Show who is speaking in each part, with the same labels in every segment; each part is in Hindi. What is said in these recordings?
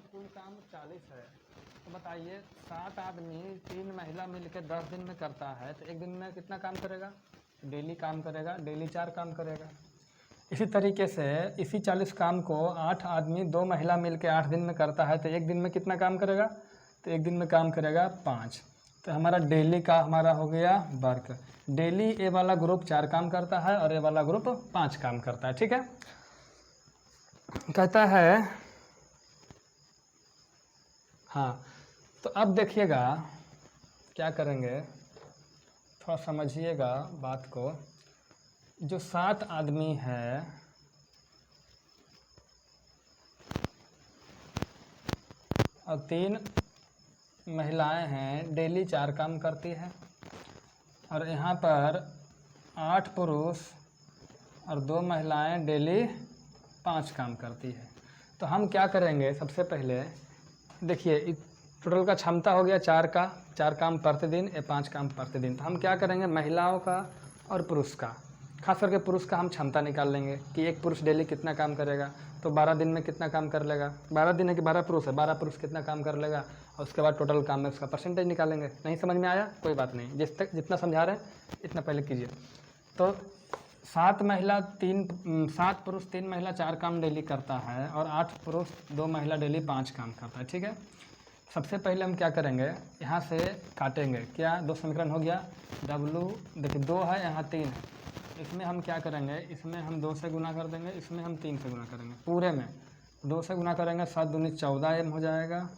Speaker 1: कुल काम 40 है। तो बताइए 7 आदमी 3 महिला मिलकर 10 दिन में करता है तो एक दिन में कितना काम करेगा? डेली काम करेगा, डेली 4 काम करेगा। इसी तरीके से इसी 40 काम को 8 आदमी 2 महिला मिलकर 8 दिन में करता है तो एक दिन में कितना काम करेगा? तो एक दिन में काम करेगा 5। तो हमारा डेली का हमारा हो गया वर्क। डेली ए वाला ग्रुप 4 काम करता है और ए वाला ग्रुप 5 काम करता है। ठीक है, कहता है हाँ। तो अब देखिएगा क्या करेंगे, थोड़ा समझिएगा बात को। जो 7 आदमी है और 3 महिलाएं हैं, डेली 4 काम करती है, और यहाँ पर 8 पुरुष और 2 महिलाएं डेली 5 काम करती है। तो हम क्या करेंगे, सबसे पहले देखिए टोटल का क्षमता हो गया 4 का, 4 काम प्रतिदिन, 5 काम प्रतिदिन। तो हम क्या करेंगे, महिलाओं का और पुरुष का, खास करके पुरुष का हम क्षमता निकाल लेंगे कि एक पुरुष डेली कितना काम करेगा। तो 12 दिन में कितना काम कर लेगा, 12 दिन है कि 12 पुरुष है, 12 पुरुष कितना काम कर लेगा, और उसके बाद टोटल काम में उसका परसेंटेज निकालेंगे। नहीं समझ में आया कोई बात नहीं, जितना समझा रहे हैं इतना पहले कीजिए। तो 7 पुरुष 3 महिला 4 काम डेली करता है और 8 पुरुष 2 महिला डेली 5 काम करता है। ठीक है, सबसे पहले हम क्या करेंगे, यहाँ से काटेंगे। क्या 2 समीकरण हो गया, W देखिए 2 है, यहाँ 3 है। इसमें हम क्या करेंगे, इसमें हम 2 से गुना कर देंगे, इसमें हम 3 से गुना करेंगे। पूरे में 2 से गुना करेंगे, 7 दूनी 14 M हो जाएगा,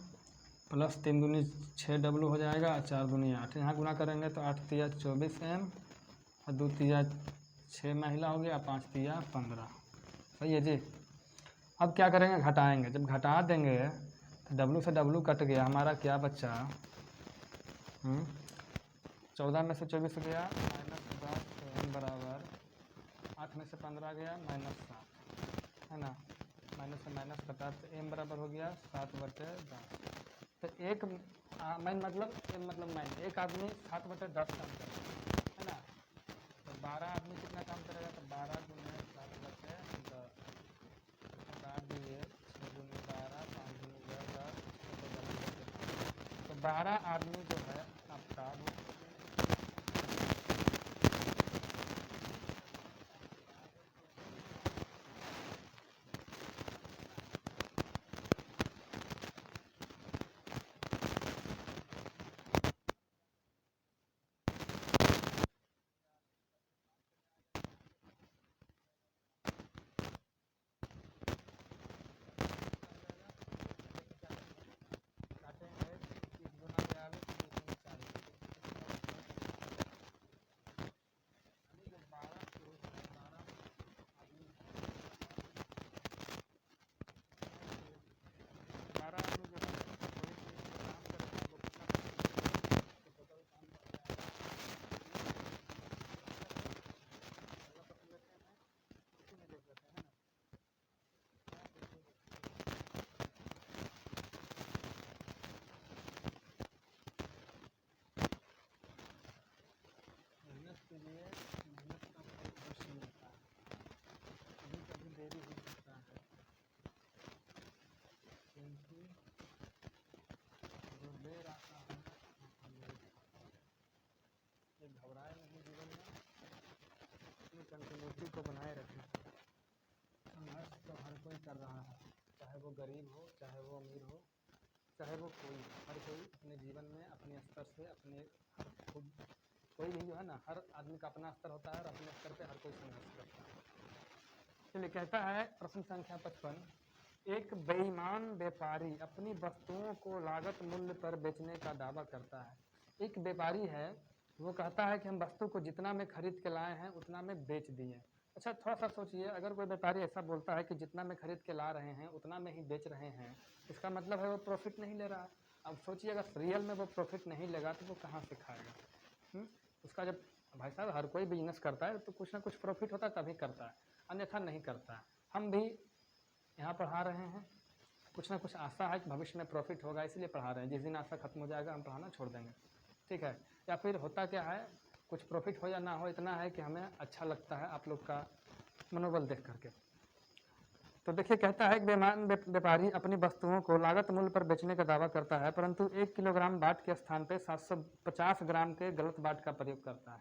Speaker 1: प्लस 3 दूनी 6W हो जाएगा, 4 दूनी 8। यहाँ गुना करेंगे तो 8 तिया 24 M और 2 तिया 6 महिला हो गया, 5 तिया 15। सही है जी। अब क्या करेंगे, घटाएंगे। जब घटा देंगे तो W से W कट गया, हमारा क्या बच्चा, 14 में से 24 गया, -10 M बराबर 8 में से 15 गया, -7 है ना, माइनस से माइनस कटा तो M बराबर हो गया 7/10। तो एक एक आदमी 7/10 काम करेगा, है ना। तो 12 आदमी कितना काम करेगा, तो 12 गुने 7/10 काट दिए, 6 दूनी 12, 5 दूनी 10, तो 12 आदमी जो है आपका वो के लिए मेहनत का फल अवश्य मिलता है, कभी कभी देरी हो सकता है, क्योंकि जो देर आता है ये घबराए नहीं जीवन में, अपनी कंटिन्यूटी को बनाए रखें। संघर्ष तो हर कोई कर रहा है, चाहे वो गरीब हो, चाहे वो अमीर हो, चाहे वो कोई हो, हर कोई अपने जीवन में अपने स्तर से अपने खुद कोई भी जो है ना, हर आदमी का अपना स्तर होता है और अपने स्तर पे हर कोई संघर्ष करता है। चलिए कहता है प्रश्न संख्या 55, एक बेईमान व्यापारी अपनी वस्तुओं को लागत मूल्य पर बेचने का दावा करता है। एक व्यापारी है, वो कहता है कि हम वस्तु को जितना में खरीद के लाए हैं उतना में बेच दिए। अच्छा थोड़ा सा सोचिए, अगर कोई व्यापारी ऐसा बोलता है कि जितना में खरीद के ला रहे हैं उतना में ही बेच रहे हैं, इसका मतलब है वो प्रॉफिट नहीं ले रहा है। अब सोचिए अगर रियल में वो प्रॉफिट नहीं लेगा तो वो कहाँ से खाएगा। उसका जब भाई साहब हर कोई बिजनेस करता है तो कुछ ना कुछ प्रॉफिट होता है तभी करता है, अन्यथा नहीं करता है। हम भी यहाँ पढ़ा रहे हैं, कुछ ना कुछ आशा है कि भविष्य में प्रॉफिट होगा इसलिए पढ़ा रहे हैं। जिस दिन आशा खत्म हो जाएगा हम पढ़ाना छोड़ देंगे, ठीक है। या फिर होता क्या है, कुछ प्रॉफिट हो या ना हो, इतना है कि हमें अच्छा लगता है आप लोग का मनोबल देख करके। तो देखिए कहता है कि व्यापारी अपनी वस्तुओं को लागत मूल्य पर बेचने का दावा करता है, परंतु 1 किलोग्राम बाट के स्थान पर 750 ग्राम के गलत बाट का प्रयोग करता है।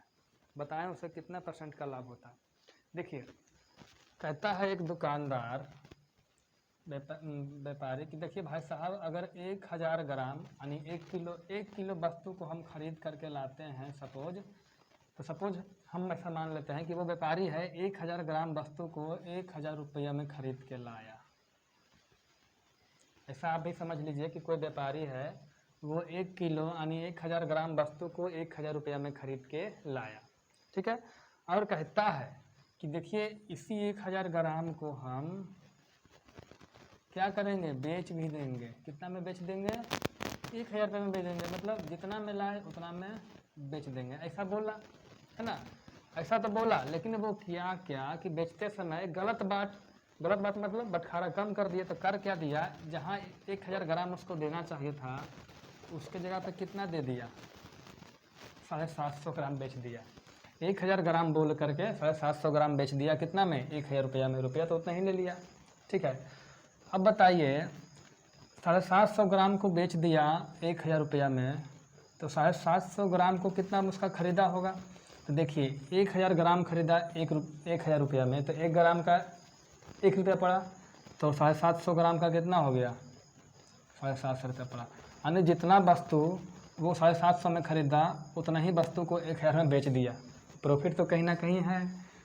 Speaker 1: बताएं उसे कितना % का लाभ होता है। देखिए कहता है एक दुकानदार व्यापारी कि देखिए भाई साहब, अगर 1000 ग्राम यानी 1 किलो वस्तु को हम खरीद करके लाते हैं सपोज हम ऐसा मान लेते हैं कि वो व्यापारी है 1000 ग्राम वस्तु को 1000 रुपया में खरीद के लाया। ऐसा आप भी समझ लीजिए कि कोई व्यापारी है, वो 1 किलो यानी 1000 ग्राम वस्तु को 1000 रुपया में खरीद के लाया, ठीक है। और कहता है कि देखिए इसी 1000 ग्राम को हम क्या करेंगे, बेच भी देंगे। कितना में बेच देंगे, 1000 रुपये में बेच देंगे, मतलब जितना में लाए उतना में बेच देंगे, ऐसा बोला है ना। ऐसा तो बोला, लेकिन वो किया क्या कि बेचते समय गलत बात मतलब बटखारा कम कर दिए। तो कर क्या दिया, जहाँ 1000 ग्राम उसको देना चाहिए था उसके जगह पे कितना दे दिया, 750 ग्राम बेच दिया। 1000 ग्राम बोल करके 750 ग्राम बेच दिया, कितना में, 1000 रुपया में। रुपया तो उतना ही ले लिया, ठीक है। अब बताइए 750 ग्राम को बेच दिया 1000 रुपया में, तो 750 ग्राम को कितना उसका ख़रीदा होगा। तो देखिए 1000 ग्राम खरीदा 1000 रुपया में, तो 1 ग्राम का 1 रुपया पड़ा, तो 750 ग्राम का कितना हो गया, 750 रुपया पड़ा। यानी जितना वस्तु वो 750 में ख़रीदा उतना ही वस्तु को 1000 में बेच दिया। प्रॉफिट तो कहीं ना कहीं है,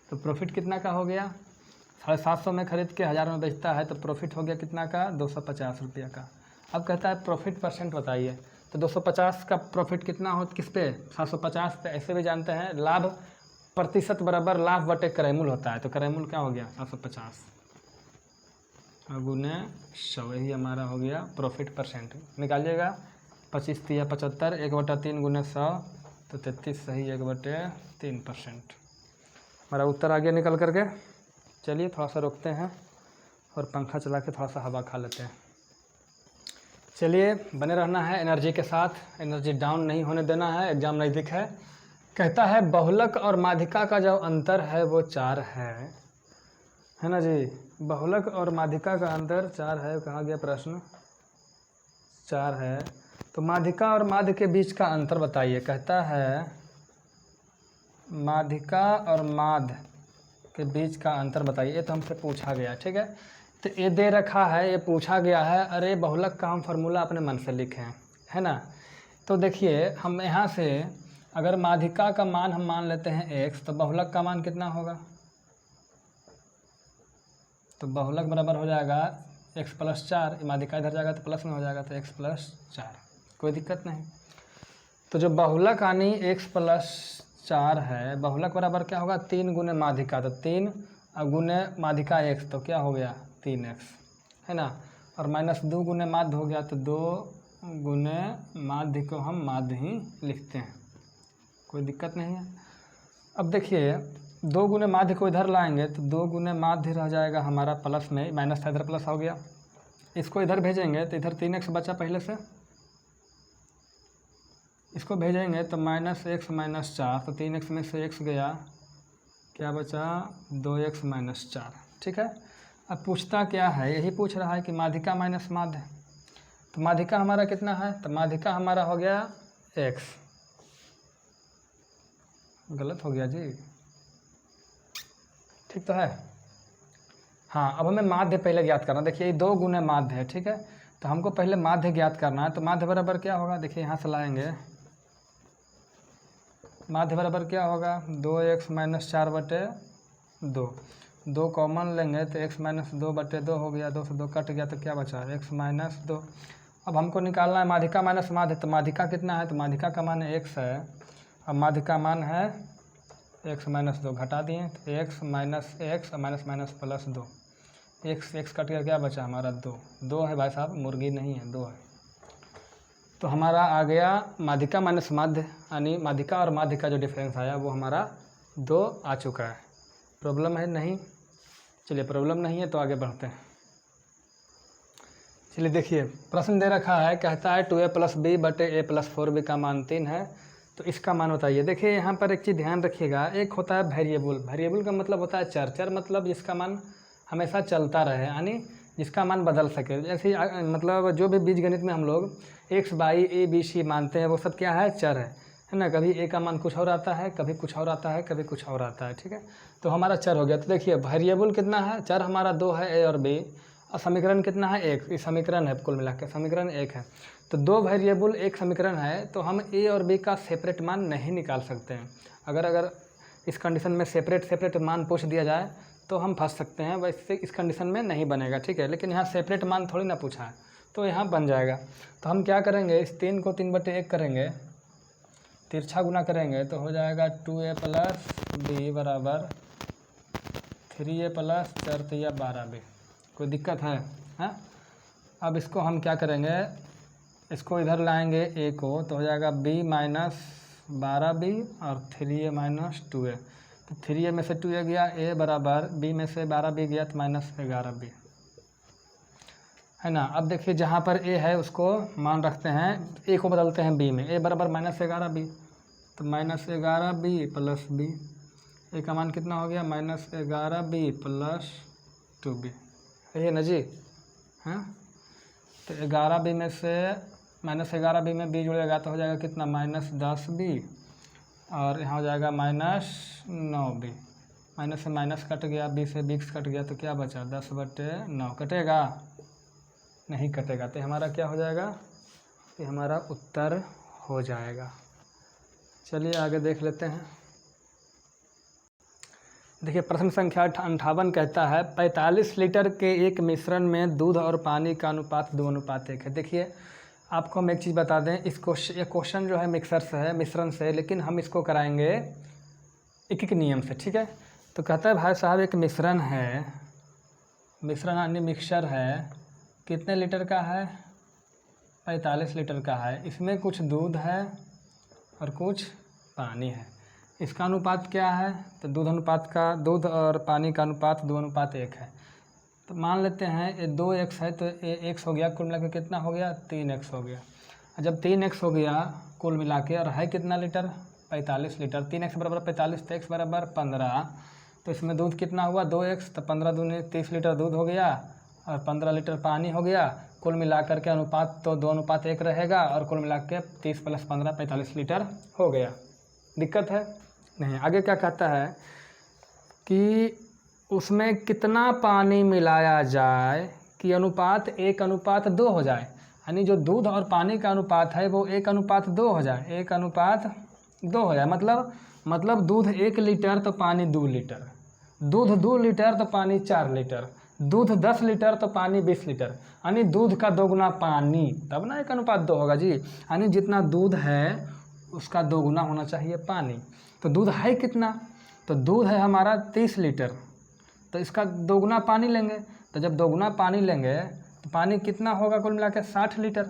Speaker 1: तो प्रॉफिट कितना का हो गया, 750 में खरीद के 1000 में बेचता है, तो प्रॉफिट हो गया कितना का, 250 रुपया का। अब कहता है प्रॉफिट % बताइए, तो 250 का प्रॉफिट कितना हो, किस पे, 750 पे। ऐसे भी जानते हैं लाभ प्रतिशत बराबर लाभ बटे क्रयमूल्य होता है, तो क्रयमूल्य क्या हो गया, 750 गुने 100, यही हमारा हो गया प्रॉफिट %। निकालिएगा 25 × 75, 1/3 गुने 100, तो 33 सही 1/3%। हमारा उत्तर आ गया निकल करके। चलिए थोड़ा सा रुकते हैं और पंखा चला के थोड़ा सा हवा खा लेते हैं। चलिए बने रहना है एनर्जी के साथ, एनर्जी डाउन नहीं होने देना है, एग्ज़ाम नज़दीक है। कहता है बहुलक और माध्यिका का जो अंतर है वो 4 है ना जी। बहुलक और माध्यिका का अंतर 4 है, कहाँ गया प्रश्न, 4 है। तो माध्यिका और माध्य के बीच का अंतर बताइए। कहता है माध्यिका और माध्य के बीच का अंतर बताइए, ये तो हमसे पूछा गया, ठीक है। तो ये दे रखा है, ये पूछा गया है, अरे बहुलक का हम फार्मूला अपने मन से लिखें, है ना। तो देखिए हम यहाँ से अगर माध्यिका का मान हम मान लेते हैं x, तो बहुलक का मान कितना होगा, तो बहुलक बराबर हो जाएगा x + 4, माध्यिका इधर जाएगा तो प्लस में हो जाएगा, तो x + 4, कोई दिक्कत नहीं। तो जो बहुलक यानी x + 4 है, बहुलक बराबर क्या होगा, 3 गुने माध्यिका, तो 3 गुने माध्यिका x, तो क्या हो गया 3x, है ना। और -2 गुने माध्य हो गया, तो 2 गुने माध्य को हम माध्य ही लिखते हैं, कोई दिक्कत नहीं है। अब देखिए 2 गुने माध्य को इधर लाएंगे तो 2 गुने माध्य रह जाएगा हमारा प्लस में, माइनस था इधर प्लस हो गया। इसको इधर भेजेंगे तो इधर 3x बचा पहले से, इसको भेजेंगे तो -x - 4, तो 3x में से x गया, क्या बचा 2x - 4, ठीक है। अब पूछता क्या है, यही पूछ रहा है कि माध्यिका माइनस माध्य, तो माध्यिका हमारा कितना है, तो माध्यिका हमारा हो गया x, गलत हो गया जी, ठीक तो है। हाँ अब हमें माध्य पहले ज्ञात करना। देखिए 2 गुने माध्य है, ठीक है, तो हमको पहले माध्य ज्ञात करना है। तो माध्य बराबर क्या होगा, देखिए यहाँ से लाएंगे, माध्य बराबर क्या होगा, 2x - 4/2, 2 कॉमन लेंगे तो x - 2/2 हो गया, 2 से 2 कट गया, तो क्या बचा x - 2। अब हमको निकालना है माध्यिका माइनस माध्य, तो माध्यिका कितना है, तो माध्यिका का मान x है, अब माध्य का मान है x - 2, घटा दिए तो x - x minus +2, x cut गया, क्या बचा हमारा 2 है भाई साहब, मुर्गी नहीं है, 2 है। तो हमारा आ गया माध्यिका माइनस माध्य, यानी माध्यिका और माध्य का जो डिफरेंस आया वो हमारा 2 आ चुका है। प्रॉब्लम है नहीं, चलिए प्रॉब्लम नहीं है तो आगे बढ़ते हैं। चलिए देखिए प्रश्न दे रखा है, कहता है 2a + b बटे a + 4b का मान 3 है, तो इसका मान बताइए। देखिए यहाँ पर एक चीज़ ध्यान रखिएगा, एक होता है वेरिएबल, वेरिएबल का मतलब होता है चर, चर मतलब जिसका मान हमेशा चलता रहे, यानी जिसका मान बदल सके। जैसे मतलब जो भी बीजगणित में हम लोग x, y, a, b, c मानते हैं वो सब क्या है, चर है ना। कभी a का मान कुछ और आता है, कभी कुछ और आता है, कभी कुछ और आता है, ठीक है। तो हमारा चर हो गया। तो देखिए वेरिएबल कितना है, चर हमारा 2 है, a और b, और समीकरण कितना है, 1। ये समीकरण है, कुल मिला के समीकरण 1 है। तो 2 वेरिएबल 1 समीकरण है, तो हम a और b का सेपरेट मान नहीं निकाल सकते हैं। अगर इस कंडीशन में सेपरेट मान पूछ दिया जाए तो हम फंस सकते हैं, वैसे इस कंडीशन में नहीं बनेगा, ठीक है। लेकिन यहाँ सेपरेट मान थोड़ी ना पूछा है, तो यहाँ बन जाएगा। तो हम क्या करेंगे, इस 3 को 3/1 करेंगे, तिरछा गुना करेंगे तो हो जाएगा 2a प्लस b बराबर 3a प्लस 4 12b। कोई दिक्कत है, हाँ। अब इसको हम क्या करेंगे, इसको इधर लाएंगे a को, तो हो जाएगा b माइनस 12b और 3a माइनस 2a। तो 3a में से 2a गया, a बराबर b में से 12b गया तो माइनस 11b, है ना। अब देखिए जहाँ पर a है उसको मान रखते हैं, a को बदलते हैं b में, a बराबर माइनस 11b, तो minus 11b plus b, a का मान कितना हो गया, माइनस 11b प्लस 2b, है ना जी, हाँ। तो 11b में से माइनस 11b में b जुड़ेगा तो हो जाएगा कितना, माइनस 10b, और यहाँ हो जाएगा माइनस 9b। माइनस से माइनस कट गया, b से b कट गया, तो क्या बचा, 10/9। कटेगा, नहीं कटेगा, तो हमारा क्या हो जाएगा, ये हमारा उत्तर हो जाएगा। चलिए आगे देख लेते हैं। देखिए प्रश्न संख्या 58 कहता है 45 लीटर के एक मिश्रण में दूध और पानी का अनुपात 2:1 है। देखिए आपको हम एक चीज़ बता दें, ये क्वेश्चन जो है मिक्सर से है, मिश्रण से, लेकिन हम इसको कराएंगे एक एक नियम से, ठीक है। तो कहता है भाई साहब एक मिश्रण है, मिश्रण यानी मिक्सचर है, कितने लीटर का है, 45 लीटर का है। इसमें कुछ दूध है और कुछ पानी है। इसका अनुपात क्या है, तो दूध और पानी का अनुपात 2:1 है। तो मान लेते हैं ये 2x है, तो ये x हो गया, कुल मिला के कितना हो गया, 3x हो गया। जब 3x हो गया कुल मिला के, और है कितना लीटर, 45 लीटर, 3x बराबर 45, तो x बराबर 15, तो इसमें दूध कितना हुआ, 2x, तो 15 दूनी 30 लीटर दूध हो गया और 15 लीटर पानी हो गया। कुल मिलाकर के अनुपात तो 2:1 रहेगा, और कुल मिला के 30 + 15 45 लीटर हो गया। दिक्कत है नहीं। आगे क्या कहता है कि उसमें कितना पानी मिलाया जाए कि अनुपात 1:2 हो जाए, यानी जो दूध और पानी का अनुपात है वो 1:2 हो जाए, 1:2 हो जाए। मतलब दूध 1 लीटर तो पानी 2 लीटर, दूध 2 लीटर तो पानी 4 लीटर, दूध 10 लीटर तो पानी 20 लीटर, यानी दूध का 2 गुना पानी, तब ना 1:2 होगा जी। यानी जितना दूध है उसका 2 गुना होना चाहिए पानी। तो दूध है कितना, तो दूध है हमारा 30 लीटर, तो इसका 2 गुना पानी लेंगे। तो जब 2 गुना पानी लेंगे तो पानी कितना होगा, कुल मिला के 60 लीटर।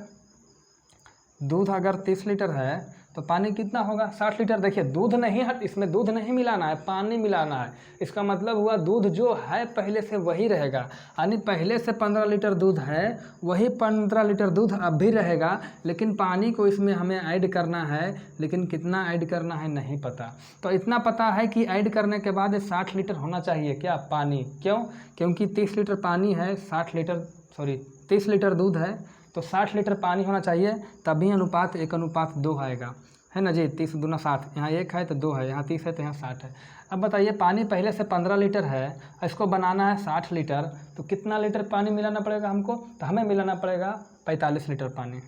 Speaker 1: दूध अगर 30 लीटर है तो पानी कितना होगा, 60 लीटर। देखिए दूध नहीं है, इसमें दूध नहीं मिलाना है, पानी मिलाना है। इसका मतलब हुआ दूध जो है पहले से वही रहेगा, यानी पहले से 15 लीटर दूध है, वही 15 लीटर दूध अब भी रहेगा, लेकिन पानी को इसमें हमें ऐड करना है। लेकिन कितना ऐड करना है नहीं पता। तो इतना पता है कि ऐड करने के बाद 60 लीटर होना चाहिए क्या, पानी। क्यों, क्योंकि 30 लीटर पानी है, 30 लीटर दूध है, तो 60 लीटर पानी होना चाहिए, तभी अनुपात 1:2 आएगा, है ना जी। 30 दूना 60, यहाँ 1 है तो 2 है, यहाँ 30 है तो यहाँ 60 है। अब बताइए पानी पहले से 15 लीटर है, इसको बनाना है 60 लीटर, तो कितना लीटर पानी मिलाना पड़ेगा हमको, तो हमें मिलाना पड़ेगा 45 लीटर पानी,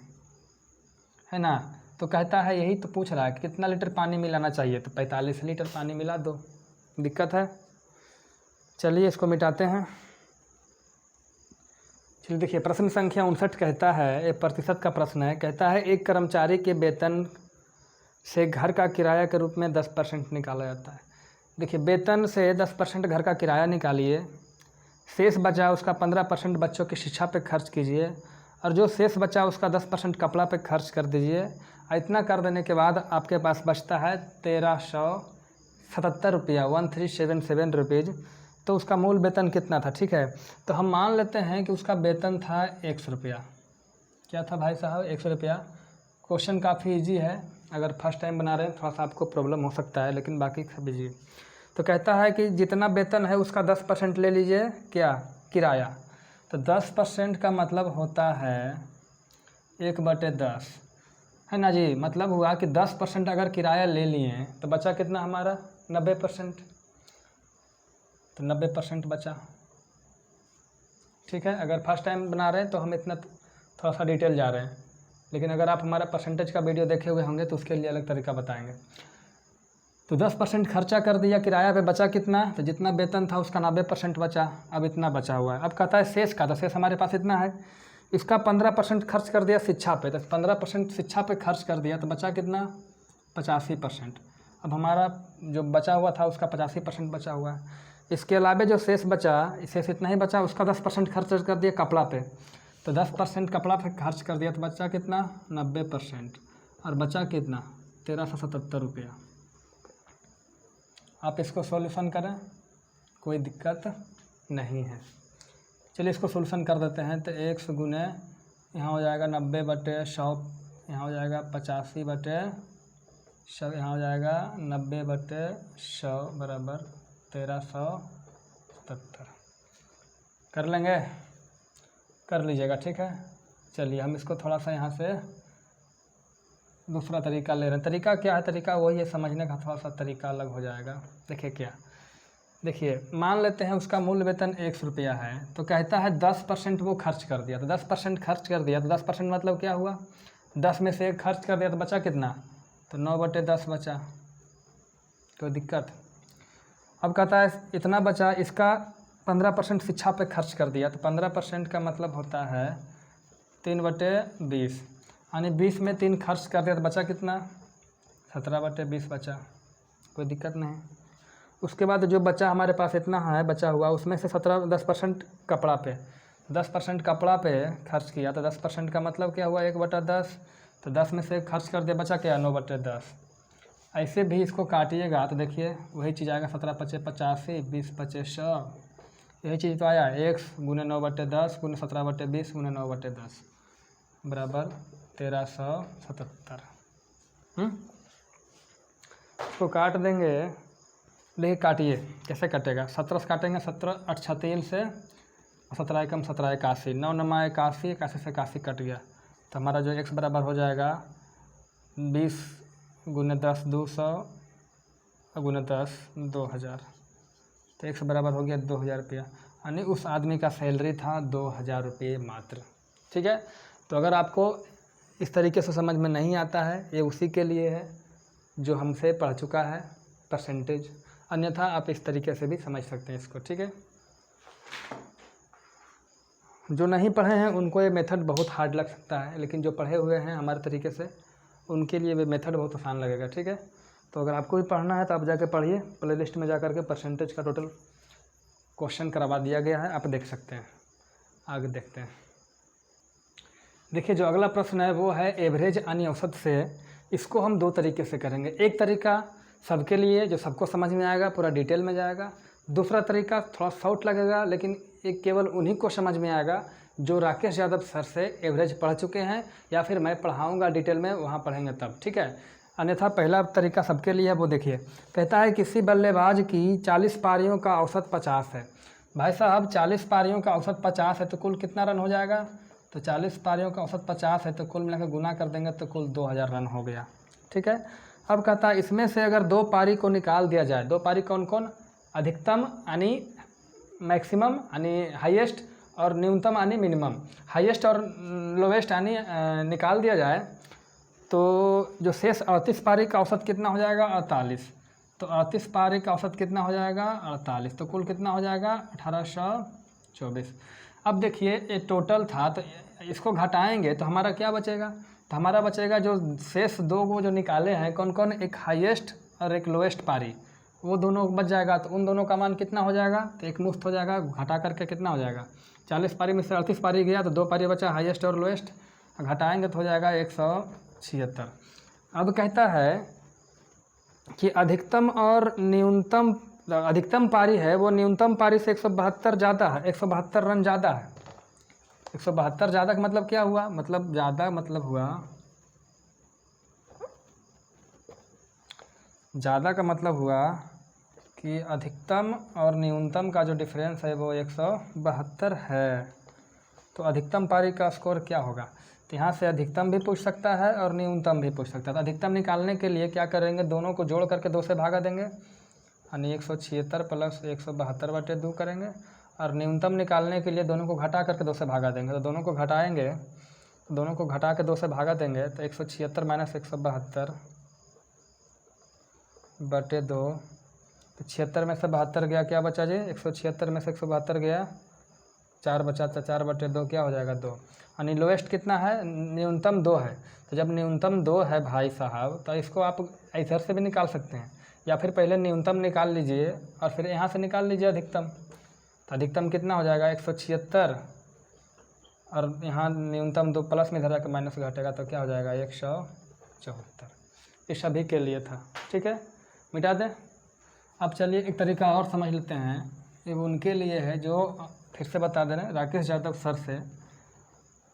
Speaker 1: है ना। तो कहता है यही तो पूछ रहा है कि कितना लीटर पानी मिलाना चाहिए, तो 45 लीटर पानी मिला दो। दिक्कत है, चलिए इसको मिटाते हैं। चलिए देखिए प्रश्न संख्या 59 कहता है, ये प्रतिशत का प्रश्न है। कहता है एक कर्मचारी के वेतन से घर का किराया के रूप में 10% निकाला जाता है। देखिए वेतन से 10% घर का किराया निकालिए, शेष बचा उसका 15% बच्चों की शिक्षा पे खर्च कीजिए, और जो शेष बचा उसका 10% कपड़ा पे खर्च कर दीजिए। इतना कर देने के बाद आपके पास बचता है 1377 रुपया, 1377 रुपीज़। तो उसका मूल वेतन कितना था, ठीक है। तो हम मान लेते हैं कि उसका वेतन था 100 रुपया। क्या था भाई साहब, 100 रुपया। क्वेश्चन काफ़ी इजी है, अगर फर्स्ट टाइम बना रहे हैं थोड़ा सा आपको प्रॉब्लम हो सकता है, लेकिन बाकी सब इजी। तो कहता है कि जितना वेतन है उसका 10% ले लीजिए क्या, किराया। तो 10% का मतलब होता है 1/10, है ना जी। मतलब हुआ कि 10% अगर किराया ले लिए तो बचा कितना हमारा 90%, तो 90% बचा। ठीक है, अगर फर्स्ट टाइम बना रहे हैं तो हम इतना थोड़ा सा डिटेल जा रहे हैं, लेकिन अगर आप हमारा परसेंटेज का वीडियो देखे हुए होंगे तो उसके लिए अलग तरीका बताएंगे। तो 10% खर्चा कर दिया किराया पे, बचा कितना, तो जितना वेतन था उसका 90% बचा, अब इतना बचा हुआ है। अब कहता है शेष का, तो शेष हमारे पास इतना है, इसका 15% खर्च कर दिया शिक्षा पे, तो 15% शिक्षा पे खर्च कर दिया तो बचा कितना 85%। अब हमारा जो बचा हुआ था उसका 85% बचा हुआ है। इसके अलावा जो शेष बचा, शेष इतना ही बचा, उसका 10% खर्च कर दिया कपड़ा पे, तो 10% कपड़ा पे खर्च कर दिया तो बचा कितना 90%, और बचा कितना 1377 रुपया। आप इसको सॉल्यूशन करें, कोई दिक्कत नहीं है। चलिए इसको सॉल्यूशन कर देते हैं। तो 100 गुने यहाँ हो जाएगा 90/100, यहाँ हो जाएगा 85/100, यहाँ हो जाएगा 90/100 बराबर 1377। कर लेंगे, कर लीजिएगा, ठीक है। चलिए हम इसको थोड़ा सा यहाँ से दूसरा तरीका ले रहे हैं। तरीका क्या है, तरीका वही है, समझने का थोड़ा सा तरीका अलग हो जाएगा। देखिए क्या, देखिए मान लेते हैं उसका मूल वेतन 100 रुपया है, तो कहता है 10% वो खर्च कर दिया, तो 10% खर्च कर दिया, तो 10% मतलब क्या हुआ, 10 में से 1 खर्च कर दिया तो बचा कितना, तो 9/10 बचा। कोई दिक्कत। अब कहता है इतना बचा, इसका 15% शिक्षा पे खर्च कर दिया, तो 15% का मतलब होता है 3/20, यानी 20 में 3 खर्च कर दिया तो बचा कितना 17/20 बचा। कोई दिक्कत नहीं। उसके बाद जो बचा हमारे पास इतना है बचा हुआ, उसमें से 10% कपड़ा पे, 10% कपड़ा पे खर्च किया, तो 10% का मतलब क्या हुआ 1/10, तो 10 में से खर्च कर दिया, बचा क्या 9/10। ऐसे भी इसको काटिएगा तो देखिए वही चीज़ आएगा, 17×5 = 85, 20×5 = 100, यही चीज़ तो आया 1 गुने 9/10 गुने 17/20 गुने 9/10 बराबर 1377। इसको काट देंगे, देखिए काटिए कैसे कटेगा, 17 से काटेंगे, 17 8 6 3 से, 17 एकम 17 81, 9 9 81, 81 से 81 कट गया, तो हमारा जो x बराबर हो जाएगा 20 गुने 10 200 गुने 10 2000, तो x बराबर हो गया 2000 रुपया, यानी उस आदमी का सैलरी था 2000 रुपये मात्र। ठीक है, तो अगर आपको इस तरीके से समझ में नहीं आता है, ये उसी के लिए है जो हमसे पढ़ चुका है परसेंटेज, अन्यथा आप इस तरीके से भी समझ सकते हैं इसको। ठीक है, जो नहीं पढ़े हैं उनको ये मेथड बहुत हार्ड लग सकता है, लेकिन जो पढ़े हुए हैं हमारे तरीके से उनके लिए ये मेथड बहुत आसान लगेगा। ठीक है, तो अगर आपको भी पढ़ना है तो आप जाके पढ़िए, प्लेलिस्ट में जा कर के परसेंटेज का टोटल क्वेश्चन करवा दिया गया है, आप देख सकते हैं। आगे देखते हैं। देखिए जो अगला प्रश्न है वो है एवरेज यानी औसत से। इसको हम 2 तरीके से करेंगे, एक तरीका सबके लिए जो सबको समझ में आएगा, पूरा डिटेल में जाएगा। दूसरा तरीका थोड़ा शॉर्ट लगेगा, लेकिन एक केवल उन्हीं को समझ में आएगा जो राकेश यादव सर से एवरेज पढ़ चुके हैं, या फिर मैं पढ़ाऊँगा डिटेल में वहाँ पढ़ेंगे तब। ठीक है, अन्यथा पहला तरीका सबके लिए है। वो देखिए, कहता है किसी बल्लेबाज की 40 पारियों का औसत 50 है। भाई साहब 40 पारियों का औसत 50 है तो कुल कितना रन हो जाएगा, तो 40 पारियों का औसत 50 है तो कुल मिलाकर गुना कर देंगे तो कुल 2000 रन हो गया। ठीक है, अब कहता है इसमें से अगर 2 पारी को निकाल दिया जाए, 2 पारी कौन कौन, अधिकतम यानी मैक्सिमम यानी हाईएस्ट, और न्यूनतम यानी मिनिमम, हाईएस्ट और लोवेस्ट यानी निकाल दिया जाए, तो जो शेष 38 पारी का औसत कितना हो जाएगा 48, तो 38 पारी का औसत कितना हो जाएगा 48, तो कुल कितना हो जाएगा 1824। अब देखिए ये टोटल था, तो इसको घटाएंगे तो हमारा क्या बचेगा, तो हमारा बचेगा जो शेष 2 को जो निकाले हैं कौन कौन, एक हाईएस्ट और एक लोएस्ट पारी, वो दोनों बच जाएगा, तो उन दोनों का मान कितना हो जाएगा, तो एक मुश्त हो जाएगा, घटा करके कितना हो जाएगा 40 पारी में से 38 पारी गया तो 2 पारी बचा हाईएस्ट और लोएस्ट, घटाएंगे तो हो जाएगा 176। अब कहता है कि अधिकतम और न्यूनतम, अधिकतम पारी है वो न्यूनतम पारी से 172 ज़्यादा है, 172 रन ज़्यादा है। 172 ज़्यादा का मतलब क्या हुआ, मतलब ज़्यादा मतलब हुआ, ज़्यादा का मतलब हुआ कि अधिकतम और न्यूनतम का जो डिफरेंस है वो 172 है। तो अधिकतम पारी का स्कोर क्या होगा? तो यहाँ से अधिकतम भी पूछ सकता है और न्यूनतम भी पूछ सकता है। तो अधिकतम निकालने के लिए क्या करेंगे, दोनों को जोड़ करके 2 से भागा देंगे, यानी 176 प्लस 172/2 करेंगे। और न्यूनतम निकालने के लिए दोनों को घटा करके 2 से भागा देंगे। तो दोनों को घटाएंगे, दोनों को घटा के 2 से भागा देंगे तो 176 माइनस 172/2। तो 76 में से 72 गया, क्या बचा जी? 176 में से 172 गया, 4 बचा, तो 4/2 क्या हो जाएगा? 2। यानी लोएस्ट कितना है? न्यूनतम 2 है। तो जब न्यूनतम 2 है भाई साहब, तो इसको आप इधर से भी निकाल सकते हैं, या फिर पहले न्यूनतम निकाल लीजिए और फिर यहाँ से निकाल लीजिए अधिकतम। तो अधिकतम कितना हो जाएगा? 176, और यहाँ न्यूनतम 2 प्लस में इधर जाकर माइनस घटेगा तो क्या हो जाएगा? 174। ये सभी के लिए था, ठीक है, मिटा दें। अब चलिए एक तरीका और समझ लेते हैं, ये उनके लिए है जो फिर से बता दे रहे हैं, राकेश यादव सर से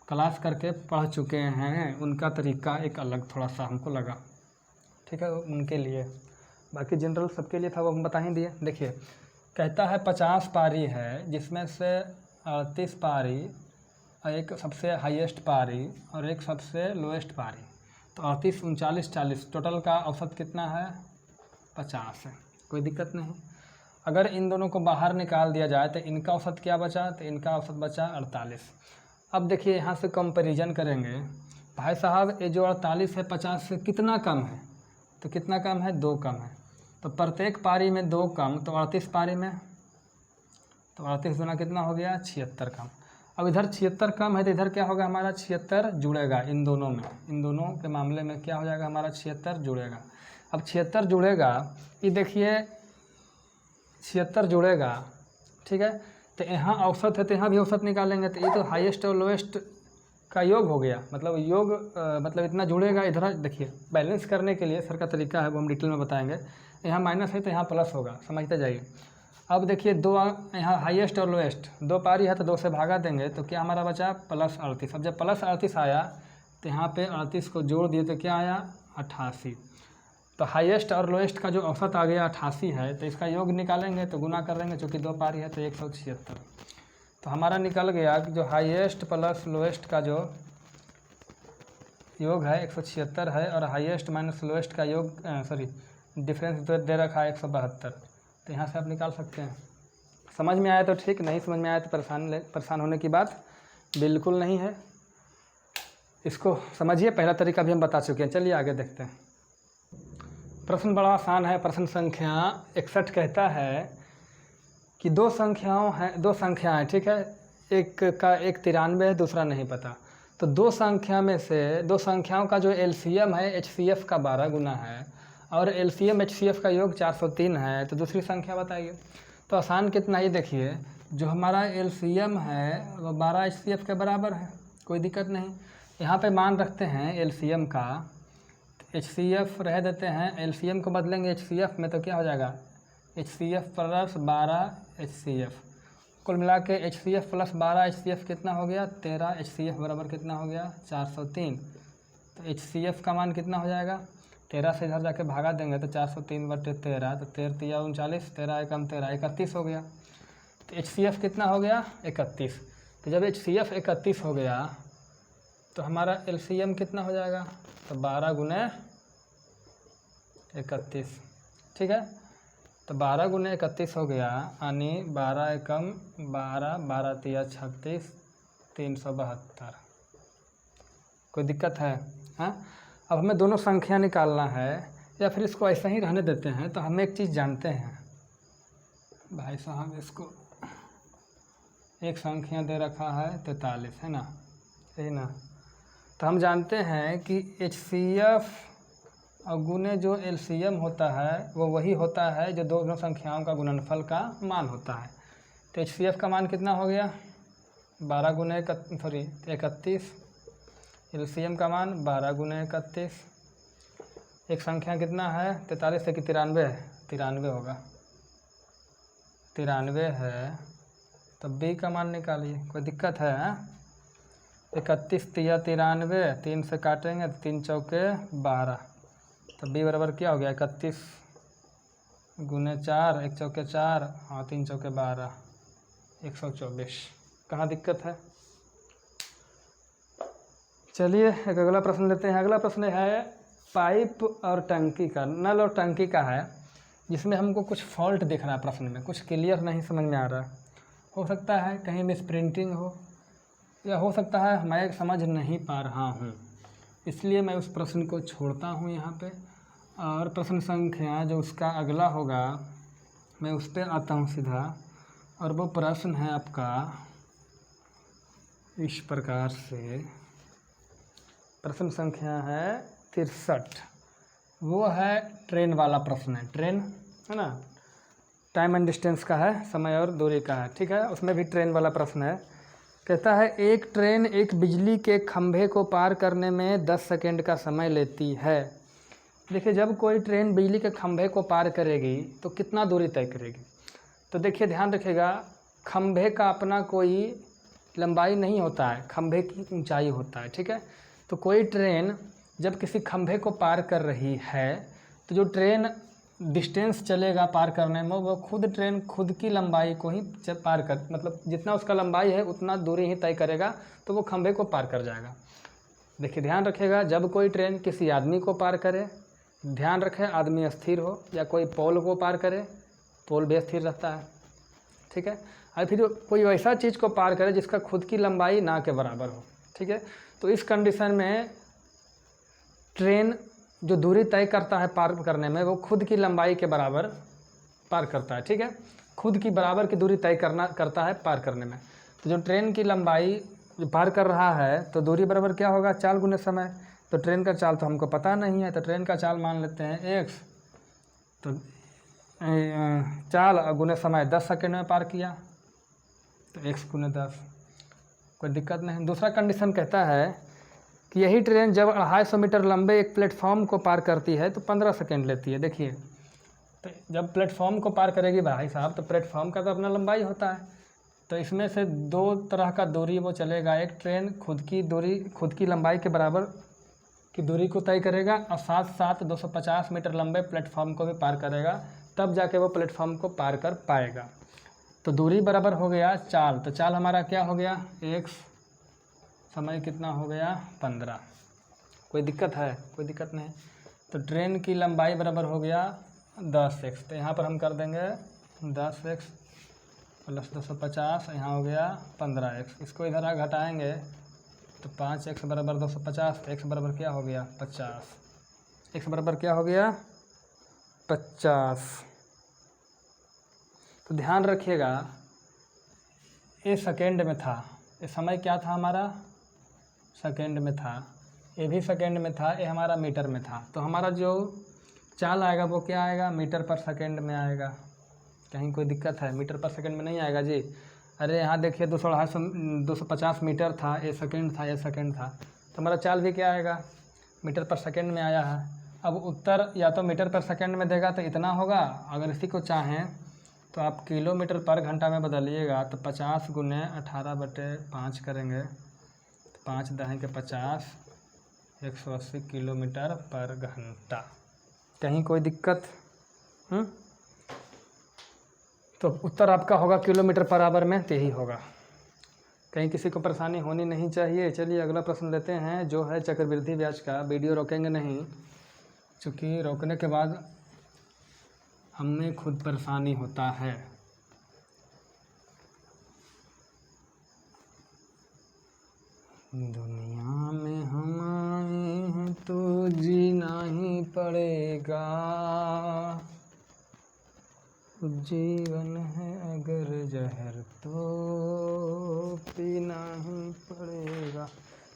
Speaker 1: क्लास करके पढ़ चुके हैं, उनका तरीका एक अलग थोड़ा सा हमको लगा, ठीक है, उनके लिए। बाकी जनरल सबके लिए था, वो हम बता ही दिए। देखिए कहता है 50 पारी है, जिसमें से 38 पारी, एक सबसे हाईएस्ट पारी और एक सबसे लोएस्ट पारी। तो 38, 39, 40 टोटल का औसत कितना है? 50 है। कोई दिक्कत नहीं। अगर इन दोनों को बाहर निकाल दिया जाए तो इनका औसत क्या बचा? तो इनका औसत बचा 48। अब देखिए यहाँ से कंपैरिजन करेंगे, भाई साहब ये जो 48 है 50 से कितना कम है? तो कितना कम है? 2 कम है। तो प्रत्येक पारी में 2 कम, तो 38 पारी में, तो 38 गुना कितना हो गया? 76 कम। अब इधर 76 कम है तो इधर क्या होगा हमारा? 76 जुड़ेगा इन दोनों में, इन दोनों के मामले में क्या हो जाएगा हमारा? 76 जुड़ेगा। अब 76 जुड़ेगा, ये देखिए 76 जुड़ेगा, ठीक है। तो यहाँ औसत है तो यहाँ भी औसत निकालेंगे, तो ये तो हाईएस्ट और लोएस्ट का योग हो गया, मतलब योग मतलब इतना जुड़ेगा। इधर देखिए बैलेंस करने के लिए सर का तरीका है, वो हम डिटेल में बताएंगे। यहाँ माइनस है तो यहाँ प्लस होगा, समझते जाइए। अब देखिए 2 यहाँ हाईएस्ट और लोएस्ट 2 पारी है तो 2 से भागा देंगे तो क्या हमारा बचा? प्लस 38। अब जब प्लस 38 आया तो यहाँ पे 38 को जोड़ दिए तो क्या आया? 88। तो हाईएस्ट और लोएस्ट का जो औसत आ गया 88 है, तो इसका योग निकालेंगे तो गुना कर देंगे, चूँकि 2 पारी है तो 176। तो हमारा निकल गया जो हाईएस्ट प्लस लोएस्ट का जो योग है 176 है, और हाईएस्ट माइनस लोएस्ट का योग डिफरेंस दे रखा है 172। तो यहाँ से आप निकाल सकते हैं। समझ में आया तो ठीक, नहीं समझ में आया तो परेशान होने की बात बिल्कुल नहीं है। इसको समझिए, पहला तरीका भी हम बता चुके हैं। चलिए आगे देखते हैं। प्रश्न बड़ा आसान है। प्रश्न संख्या 61 कहता है कि 2 संख्याएं, ठीक है, एक का एक 93 है, दूसरा नहीं पता। तो 2 संख्या में से 2 संख्याओं का जो एलसीएम है एचसीएफ का 12 गुना है, और एलसीएम एचसीएफ का योग 403 है। तो दूसरी संख्या बताइए। तो आसान कितना, ये देखिए जो हमारा एलसीएम है वो 12 एचसीएफ के बराबर है, कोई दिक्कत नहीं। यहाँ पे मान रखते हैं एलसीएम का, एचसीएफ रह देते हैं, एलसीएम को बदलेंगे एचसीएफ में तो क्या हो जाएगा? एचसीएफ प्लस 12 एचसीएफ, कुल मिला के एचसीएफ प्लस 12 एचसीएफ कितना हो गया? 13 एचसीएफ बराबर कितना हो गया? 403। तो एचसीएफ का मान कितना हो जाएगा? 13 से इधर जाके भागा देंगे तो 403/13, तो 13 तिया 39, 13 एकम 13, 31 हो गया। तो एचसीएफ कितना हो गया? 31। तो जब एचसीएफ 31 हो गया तो हमारा एलसीएम कितना हो जाएगा? तो 12 गुने 31, ठीक है। तो 12 गुने 31 हो गया, यानी 12 एकम 12, 12 तिया 36, 372। कोई दिक्कत है? हाँ। अब हमें दोनों संख्या निकालना है, या फिर इसको ऐसा ही रहने देते हैं। तो हम एक चीज़ जानते हैं भाई साहब, इसको एक संख्या दे रखा है 43, है ना, यही ना। तो हम जानते हैं कि एचसीएफ और गुने जो एलसीएम होता है वो वही होता है जो दोनों संख्याओं का गुणनफल का मान होता है। तो एचसीएफ का मान कितना हो गया? 12 गुने 31। एलसीएम का मान 12 गुने 31। एक संख्या कितना है? 43 है कि 93 है? 93 होगा, 93 है। तो बी का मान निकालिए, कोई दिक्कत है? 31 तिया 93, 3 से काटेंगे तो 3 चौके 12। तो बी बराबर क्या हो गया? 31 गुने 4, 1 चौके 4 और 3 चौके 12, 124। कहाँ दिक्कत है? चलिए एक अगला प्रश्न लेते हैं। अगला प्रश्न है पाइप और टंकी का, नल और टंकी का है, जिसमें हमको कुछ फॉल्ट दिख रहा है प्रश्न में, कुछ क्लियर नहीं समझ में आ रहा। हो सकता है कहीं मिस प्रिंटिंग हो, या हो सकता है मैं समझ नहीं पा रहा हूँ, इसलिए मैं उस प्रश्न को छोड़ता हूँ यहाँ पे, और प्रश्न संख्या जो उसका अगला होगा मैं उस पर आता हूँ सीधा। और वो प्रश्न है आपका इस प्रकार से, प्रश्न संख्या है 63। वो है ट्रेन वाला प्रश्न है, ट्रेन है ना, टाइम एंड डिस्टेंस का है, समय और दूरी का है, ठीक है। उसमें भी ट्रेन वाला प्रश्न है। कहता है एक ट्रेन एक बिजली के खंभे को पार करने में 10 सेकंड का समय लेती है। देखिए जब कोई ट्रेन बिजली के खंभे को पार करेगी तो कितना दूरी तय करेगी। तो देखिए ध्यान रखिएगा, खंभे का अपना कोई लंबाई नहीं होता है, खंभे की ऊंचाई होता है, ठीक है। तो कोई ट्रेन जब किसी खंभे को पार कर रही है तो जो ट्रेन डिस्टेंस चलेगा पार करने में, वो खुद ट्रेन खुद की लंबाई को ही जब पार कर, मतलब जितना उसका लंबाई है उतना दूरी ही तय करेगा, तो वो खंभे को पार कर जाएगा। देखिए ध्यान रखिएगा, जब कोई ट्रेन किसी आदमी को पार करे, ध्यान रखें आदमी स्थिर हो, या कोई पोल को पार करे, पोल भी स्थिर रहता है, ठीक है। और फिर कोई वैसा चीज़ को पार करे जिसका खुद की लंबाई ना के बराबर हो, ठीक है। तो इस कंडीशन में ट्रेन जो दूरी तय करता है पार करने में, वो खुद की लंबाई के बराबर पार करता है, ठीक है। खुद की बराबर की दूरी तय करता है पार करने में। तो जो ट्रेन की लंबाई जो पार कर रहा है, तो दूरी बराबर क्या होगा, चाल गुने समय। तो ट्रेन का चाल तो हमको पता नहीं है, तो ट्रेन का चाल मान लेते हैं x, तो चाल गुने समय 10 सेकंड में पार किया, तो x गुने 10, कोई दिक्कत नहीं। दूसरा कंडीशन कहता है कि यही ट्रेन जब 250 मीटर लंबे एक प्लेटफॉर्म को पार करती है तो 15 सेकंड लेती है। देखिए तो जब प्लेटफॉर्म को पार करेगी भाई साहब, तो प्लेटफॉर्म का तो अपना लंबाई होता है, तो इसमें से दो तरह का दूरी वो चलेगा। एक ट्रेन खुद की दूरी, खुद की लंबाई के बराबर की दूरी को तय करेगा, और साथ साथ 250 मीटर लंबे प्लेटफॉर्म को भी पार करेगा, तब जाके वो प्लेटफॉर्म को पार कर पाएगा। तो दूरी बराबर हो गया चाल, तो चाल हमारा क्या हो गया x, समय कितना हो गया 15। कोई दिक्कत है? कोई दिक्कत नहीं। तो ट्रेन की लंबाई बराबर हो गया 10x, तो यहाँ पर हम कर देंगे 10x प्लस 250, यहाँ हो गया 15x। इसको इधर घटाएंगे तो 5x बराबर 250, तो x बराबर क्या हो गया 50, x बराबर क्या हो गया 50। तो ध्यान रखिएगा ये सेकेंड में था, ये समय क्या था हमारा सेकेंड में था, ये भी सेकेंड में था, ये हमारा मीटर में था। तो हमारा जो चाल आएगा वो क्या आएगा, मीटर पर सेकेंड में आएगा। कहीं कोई दिक्कत है? मीटर पर सेकेंड में नहीं आएगा जी। अरे यहाँ देखिए 250 मीटर था, ये सेकेंड था, ये सेकेंड था, तो हमारा चाल भी क्या आएगा मीटर पर सेकेंड में आया है। अब उत्तर या तो मीटर पर सेकेंड में देगा तो इतना होगा, अगर इसी को चाहें तो आप किलोमीटर पर घंटा में बदलिएगा तो 50 गुने 18/5 करेंगे, तो 5 दहें के 50, 180 किलोमीटर पर घंटा। कहीं कोई दिक्कत? तो उत्तर आपका होगा किलोमीटर पर आवर में, तो यही होगा। कहीं किसी को परेशानी होनी नहीं चाहिए। चलिए अगला प्रश्न लेते हैं, जो है चक्रवृद्धि ब्याज का। वीडियो रोकेंगे नहीं, क्योंकि रोकने के बाद हमें खुद परेशानी होता है। दुनिया में हम आए हैं तो जीना ही पड़ेगा, जीवन है अगर जहर तो पीना ही पड़ेगा।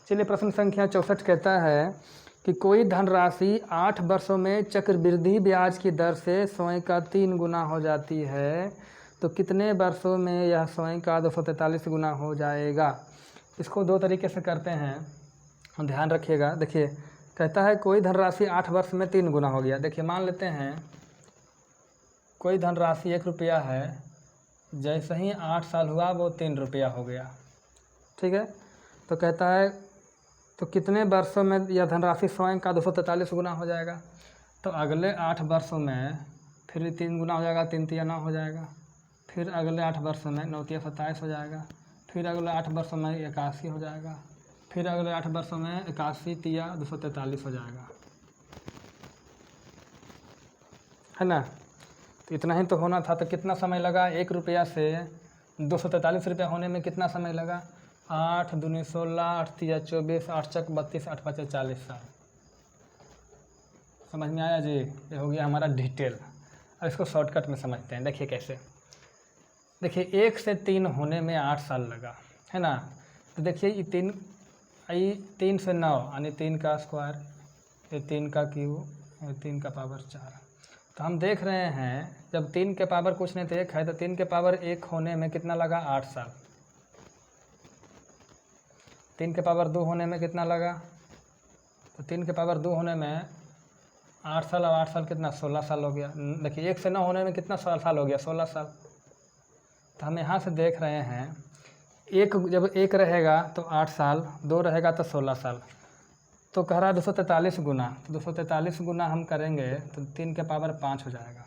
Speaker 1: चलिए प्रश्न संख्या 64 कहता है कि कोई धनराशि 8 वर्षों में चक्रवृद्धि ब्याज की दर से स्वयं का 3 गुना हो जाती है, तो कितने वर्षों में यह स्वयं का 243 गुना हो जाएगा। इसको दो तरीके से करते हैं, ध्यान रखिएगा। देखिए कहता है कोई धनराशि 8 वर्ष में 3 गुना हो गया। देखिए मान लेते हैं कोई धनराशि 1 रुपया है, जैसे ही 8 साल हुआ वो 3 रुपया हो गया, ठीक है। तो कहता है तो कितने वर्षों में यह धनराशि स्वयं का 243 गुना हो जाएगा। तो अगले 8 वर्षों में फिर 3 गुना हो जाएगा, 3 तिया 9 हो जाएगा। फिर अगले 8 वर्ष में 9 तिया 27 हो जाएगा। फिर अगले 8 वर्षों में 81 हो जाएगा। फिर अगले 8 वर्षों में 81 तिया 243 हो जाएगा, है ना। तो इतना ही तो होना था। तो कितना समय लगा 1 रुपया से 243 रुपया होने में? कितना समय लगा? 8 दूनी 16, 8 तिया 24, 8 चक 32, 8 पचे 40 साल। समझ में आया जी? ये हो गया हमारा डिटेल। अब इसको शॉर्टकट में समझते हैं। देखिए कैसे। देखिए 1 से 3 होने में 8 साल लगा, है ना। तो देखिए ये 3 से 9 यानी 3 का स्क्वायर, ये 3 का क्यूब, ये 3 का पावर 4। तो हम देख रहे हैं जब 3 के पावर कुछ नहीं तो 1 है, तो 3 के पावर 1 होने में कितना लगा? 8 साल। 3 के पावर 2 होने में कितना लगा? तो 3 के पावर 2 होने में 8 साल, और 8 साल कितना? 16 साल हो गया। देखिए 1 से 9 होने में कितना साल हो गया? 16 साल। तो हम यहाँ से देख रहे हैं जब 1 रहेगा तो 8 साल, 2 रहेगा तो 16 साल। तो कह रहा है 243 गुना। तो 243 गुना हम करेंगे तो 3 के पावर 5 हो जाएगा।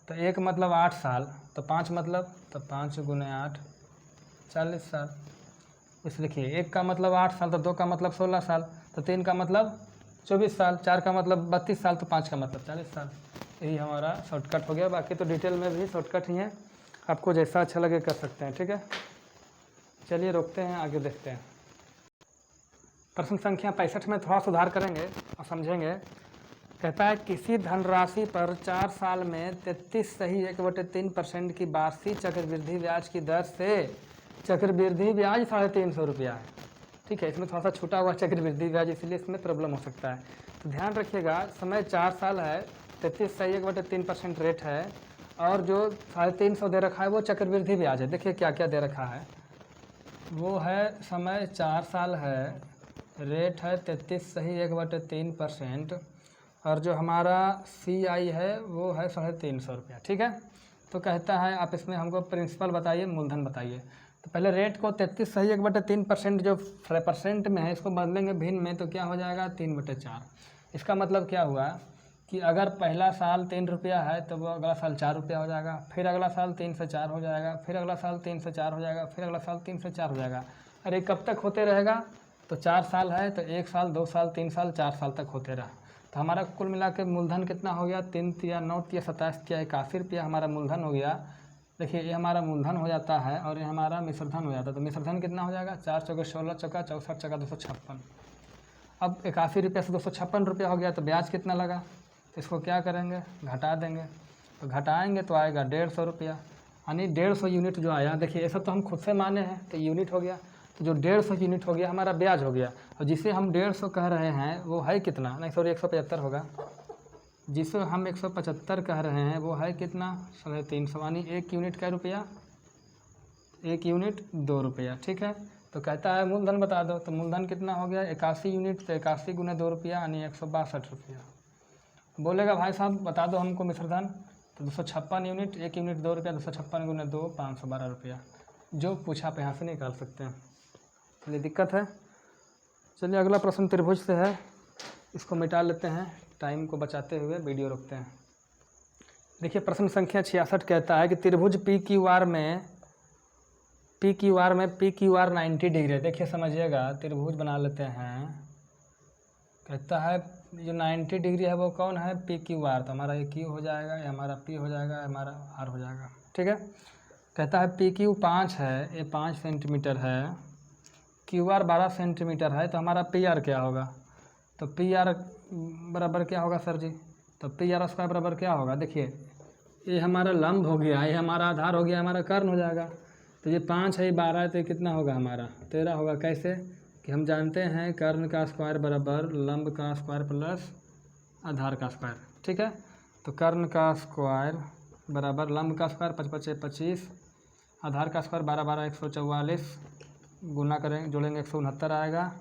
Speaker 1: तो 1 मतलब 8 साल, तो 5 मतलब, तो 5 गुने 8 40 साल। इस देखिए 1 का मतलब 8 साल, तो 2 का मतलब 16 साल, तो 3 का मतलब 24 साल, 4 का मतलब 32 साल, तो 5 का मतलब 40 साल। यही हमारा शॉर्टकट हो गया। बाकी तो डिटेल में भी शॉर्टकट ही है, आपको जैसा अच्छा लगे कर सकते हैं, ठीक है। चलिए रोकते हैं, आगे देखते हैं। प्रश्न संख्या 65 में थोड़ा सुधार करेंगे और समझेंगे। कहता है किसी धनराशि पर 4 साल में 33 सही 1/3% की वार्षिक चक्रवृद्धि ब्याज की दर से चक्रवृद्धि ब्याज 350 रुपया है। ठीक है, इसमें थोड़ा सा छूटा हुआ चक्रवृद्धि ब्याज, इसलिए इसमें प्रॉब्लम हो सकता है। तो ध्यान रखिएगा, समय 4 साल है, 33 सही 1/3% रेट है, और जो 350 दे रखा है वो चक्रवृद्धि ब्याज है। देखिए क्या क्या दे रखा है। वो है समय 4 साल है, रेट है 33 सही 1/3%, और जो हमारा CI है वो है 350 रुपया। ठीक है। तो कहता है आप इसमें हमको प्रिंसिपल बताइए, मूलधन बताइए। तो पहले रेट को 33 सही 1/3% जो परसेंट में है इसको बदलेंगे भिन्न में, तो क्या हो जाएगा? 3/4। इसका मतलब क्या हुआ कि अगर पहला साल 3 रुपया है तो वो अगला साल 4 रुपया हो जाएगा, फिर अगला साल 3 से 4 हो जाएगा, फिर अगला साल 3 से 4 हो जाएगा, फिर अगला साल 3 से 4 हो जाएगा। अरे कब तक होते रहेगा? तो 4 साल है तो 1 साल, 2 साल, 3 साल, 4 साल तक होते रहा। तो हमारा कुल मिला के मूलधन कितना हो गया? 3 तिया 9 तिया 27 तिया 81 रुपया हमारा मूलधन हो गया। देखिए ये हमारा मूलधन हो जाता है और ये हमारा मिश्रधन हो जाता है। तो मिश्रधन कितना हो जाएगा? 4 चौके 16 चौका 64 चौका 256। अब 81 रुपये से 256 रुपया हो गया, तो ब्याज कितना लगा? तो इसको क्या करेंगे? घटा देंगे। तो घटाएंगे तो आएगा 150 रुपया, यानी 150 यूनिट जो आया। देखिए ये सब तो हम खुद से माने हैं तो यूनिट हो गया। तो जो 150 यूनिट हो गया हमारा ब्याज हो गया। और जिसे हम 150 कह रहे हैं वो है कितना? नहीं सॉरी 175 होगा। जिसे हम 175 कह रहे हैं वो है कितना? 350, यानी 1 यूनिट का रुपया, 1 यूनिट 2 रुपया। ठीक है। तो कहता है मूलधन बता दो। तो मूलधन कितना हो गया? 81 यूनिट, तो 81 गुने 2 रुपया यानी 162 रुपया। बोलेगा भाई साहब बता दो हमको मिश्रधन। तो 256 यूनिट, 1 यूनिट 2 रुपया, 256 गुने 2 512 रुपया। जो पूछा आप यहाँ से निकाल सकते हैं। चलिए दिक्कत है। चलिए अगला प्रश्न त्रिभुज से है, इसको मिटा लेते हैं टाइम को बचाते हुए, वीडियो रोकते हैं। देखिए प्रश्न संख्या 66 कहता है कि त्रिभुज PQR में PQR 90 डिग्री है। देखिए समझिएगा, त्रिभुज बना लेते हैं। कहता है जो 90 डिग्री है वो कौन है? PQR। तो हमारा ये Q हो जाएगा, ये हमारा P हो जाएगा, ये हमारा R हो जाएगा। ठीक है। कहता है PQ 5 है, ये 5 सेंटीमीटर है, QR 12 सेंटीमीटर है, तो हमारा PR क्या होगा? तो PR बराबर क्या होगा सर जी? तो PR स्क्वायर बराबर क्या होगा? देखिए ये हमारा लंब हो गया, ये हमारा आधार हो गया, हमारा कर्ण हो जाएगा। तो ये 5 है, ये 12 है, तो ये कितना होगा? हमारा 13 होगा। कैसे कि हम जानते हैं कर्ण का स्क्वायर बराबर लंब का स्क्वायर प्लस आधार का स्क्वायर। ठीक है। तो कर्ण का स्क्वायर बराबर लंब का स्क्वायर 5 5 25, आधार का स्क्वायर 12 12 144, गुना करेंगे जोड़ेंगे 169 आएगा।